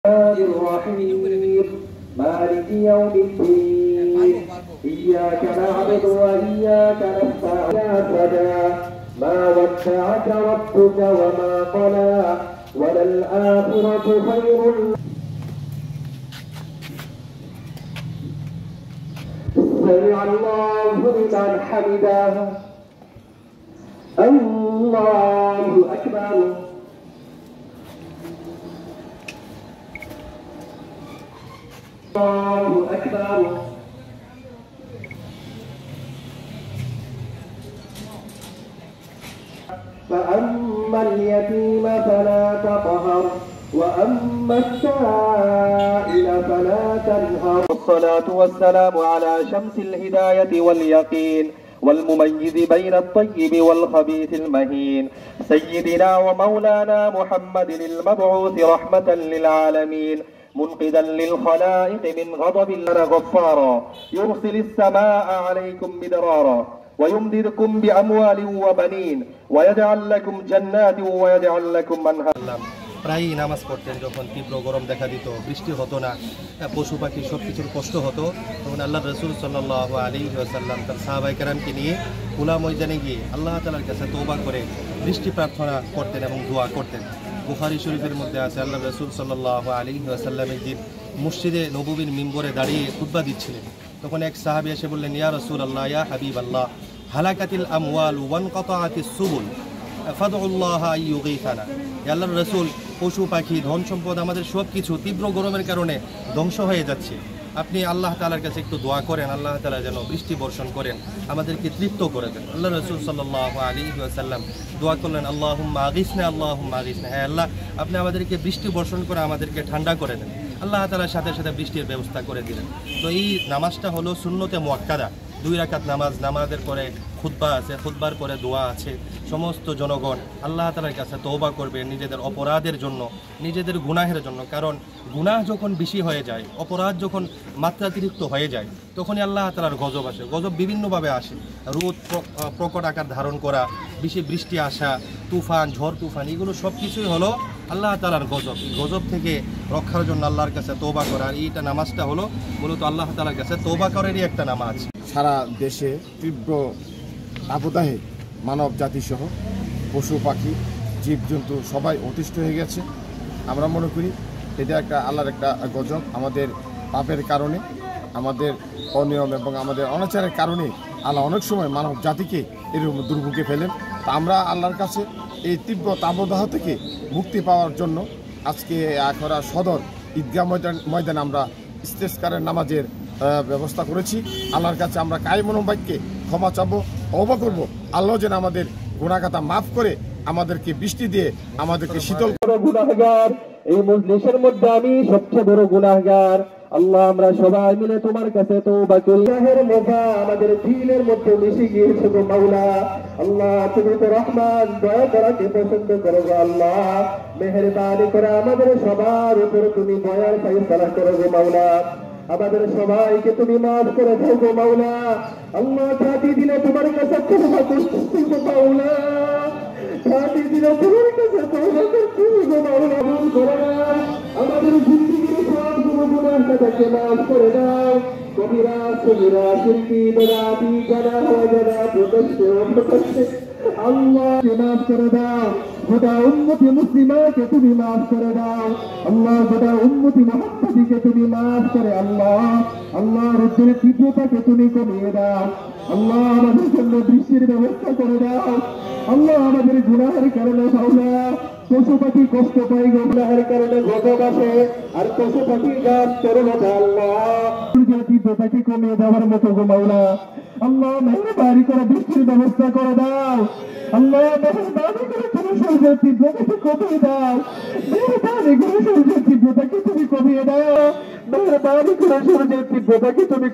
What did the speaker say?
الرحيم مالك يوم الدين إياك نعبد وإياك نستعين ما ودعك ربك وما قلى وللآخرة خير سمع الله لمن حمده الله أكبر الله أكبر فأما اليتيم فلا تقهر وأما السائل فلا تنهر والصلاة والسلام على شمس الهداية واليقين والمميز بين الطيب والخبيث المهين سيدنا ومولانا محمد المبعوث رحمة للعالمين منقذا للخلائق من غضب الله غفارا يرسل السماء عليكم مدرارا ويمددكم بأموال وبنين ويجعل لكم جنات ويجعل لكم أنهارا প্রায় নামাজ পড়তেন যখন তীব্র গরম দেখা দিত বৃষ্টি হতো না পশু পাখি সব কিছুর কষ্ট হতো তখন আল্লাহ রসুল সাল্লাল্লাহু আলাইহি ওয়াসাল্লাম তার সাহাবায়ে কেরামকে নিয়ে খোলা ময়দানে গিয়ে আল্লাহ তাআলার কাছে তওবা করে বৃষ্টি প্রার্থনা করতেন এবং দোয়া করতেন। বুখারী শরীফের মধ্যে আছে আল্লাহ রসুল সাল্লাল্লাহু আলাইহি ওয়াসাল্লাম একদিন মসজিদে নববীর মিম্বরে দাঁড়িয়ে খুতবা দিচ্ছিলেন। তখন এক সাহাবী এসে বললেন, ইয়া রাসূলুল্লাহ ইয়া হাবিবাল্লাহ হালাকাতিল আমওয়াল ওয়ানকাতাআতিস সুবুল ফাদউল্লাহ আইয়ুগীথানা। আল্লাহর রাসূল পশু পাখি ধন সম্পদ আমাদের সব কিছু তীব্র গরমের কারণে ধ্বংস হয়ে যাচ্ছে, আপনি আল্লাহ তাআলার কাছে একটু দোয়া করেন, আল্লাহ তাআলা যেন বৃষ্টি বর্ষণ করেন, আমাদেরকে তৃপ্ত করে দেন। আল্লাহ রাসূল সাল্লাল্লাহু আলাইহি ওয়াসাল্লাম দোয়া করলেন, আল্লাহুম্মা আগিসনা আল্লাহুম্মা আগিসনা, হে আল্লাহ আপনি আমাদেরকে বৃষ্টি বর্ষণ করে আমাদেরকে ঠান্ডা করে দেন। আল্লাহ তাআলার সাথে সাথে বৃষ্টির ব্যবস্থা করে দিলেন। তো এই নামাজটা হলো সুন্নতে মুআক্কাদা, 2 রাকাত নামাজ, নামাজের পরে খুতবা আছে, খুতবার পরে দোয়া আছে। সমস্ত জনগণ আল্লাহ তাআলার কাছে তওবা করবে নিজেদের অপরাধের জন্য, নিজেদের গুনাহের জন্য। কারণ গুনাহ যখন বেশি হয়ে যায়, অপরাধ যখন মাত্রাতিরিক্ত হয়ে যায়, তখনই আল্লাহ তাআলার গজব আসে। গজব বিভিন্নভাবে আসে, রোদ প্রকট আকার ধারণ করা, বেশি বৃষ্টি আসা, তুফান, ঝড় তুফান, এগুলো সব কিছুই হলো আল্লাহ তাআলার গজব। এই গজব থেকে রক্ষার জন্য আল্লাহর কাছে তওবা করা, এইটা নামাজটা হলো মূলত আল্লাহ তাআলার কাছে তওবা করারই একটা নামাজ। সারা দেশে তীব্র তাপদাহে মানব জাতিসহ পশু পাখি জীবজন্তু সবাই অতিষ্ঠ হয়ে গেছে। আমরা মনে করি এটা একটা আল্লাহর একটা গজব। আমাদের পাপের কারণে, আমাদের অনিয়ম এবং আমাদের অনাচারের কারণে আল্লাহ অনেক সময় মানব জাতিকে এরকম দুর্ভোগে ফেলেন। তা আমরা আল্লাহর কাছে এই তীব্র তাপদাহ থেকে মুক্তি পাওয়ার জন্য আজকে আখড়া সদর ঈদগাহ ময়দানে আমরা ইস্তেসকারের নামাজের ব্যবস্থা করেছি। আল্লাহর কাছে আমরা কায়ে মনোবাক্যে ক্ষমা চাবো, তওবা করব, আল্লাহ যেন আমাদের গুনাহগাতা মাফ করে আমাদেরকে বৃষ্টি দিয়ে আমাদেরকে শীতল। গুনাহগার এই মজলিসের মধ্যে আমি সবচেয়ে বড় গুনাহগার। আল্লাহ আমরা সবাই মিলে তোমার কাছে তওবা করি। গুনাহের মোজা আমাদের দিলের মধ্যে মিশে গিয়েছে গো মাওলা। আল্লাহ তুমি তো রহমান, দয়া করাকে পছন্দ করো গো আল্লাহ। মেহেরবানি করে আমাদের সবার উপর তুমি দয়ার ফয়সালা করো গো মাওলা। আমাদের সবাইকে তুমি মাফ করে দাও গো মাওলা। আল্লাহ প্রতিদিনে তোমার কাছে তওবা করছি গো মাওলা, প্রতিদিনে তোমার কাছে তওবা করছি গো মাওলা। ভুল করো না, আমাদের জিন্দেগির সব গুনাহকে মাফ করে দাও। কবিরা সগীরা শিরকি বেদাতি গুনাহ ওয়াজনা প্রদস্তে অপ্রদস্তে আল্লাহ মাফ করে দাও। গোটা উম্মতি মুসলিমাকে তুমি মাফ করে দাও আল্লাহ। গোটা উম্মতি মুহাম্মাদীকে তুমি মাফ করে আল্লাহ। আল্লাহ রুদ্রের তীব্রতাকে তুমি কমিয়ে দাও আল্লাহ। আমাদের জন্য বৃষ্টির ব্যবস্থা করে দাও আল্লাহ। আমাদের গুনাহের কারণে মাওলা পশু পাখি কষ্ট পাই, গুনাহের কারণে গজব আসে, আর পশু পাখি গাছ তরুণতা আল্লাহ সূর্যের তীব্রতাকে কমিয়ে দেওয়ার মতো গো মাওলা। আল্লাহ মেহেরবানি করে বৃষ্টির ব্যবস্থা করে দাও আল্লাহ। মেহেরবানি করে তুমি সূর্যের তীব্রতাকে কমিয়ে দাও। মেহেরবানি করে সূর্যের তীব্রতাকে তুমি কমিয়ে দাও। মেহেরবানি করে সূর্যের তীব্রতাকে তুমি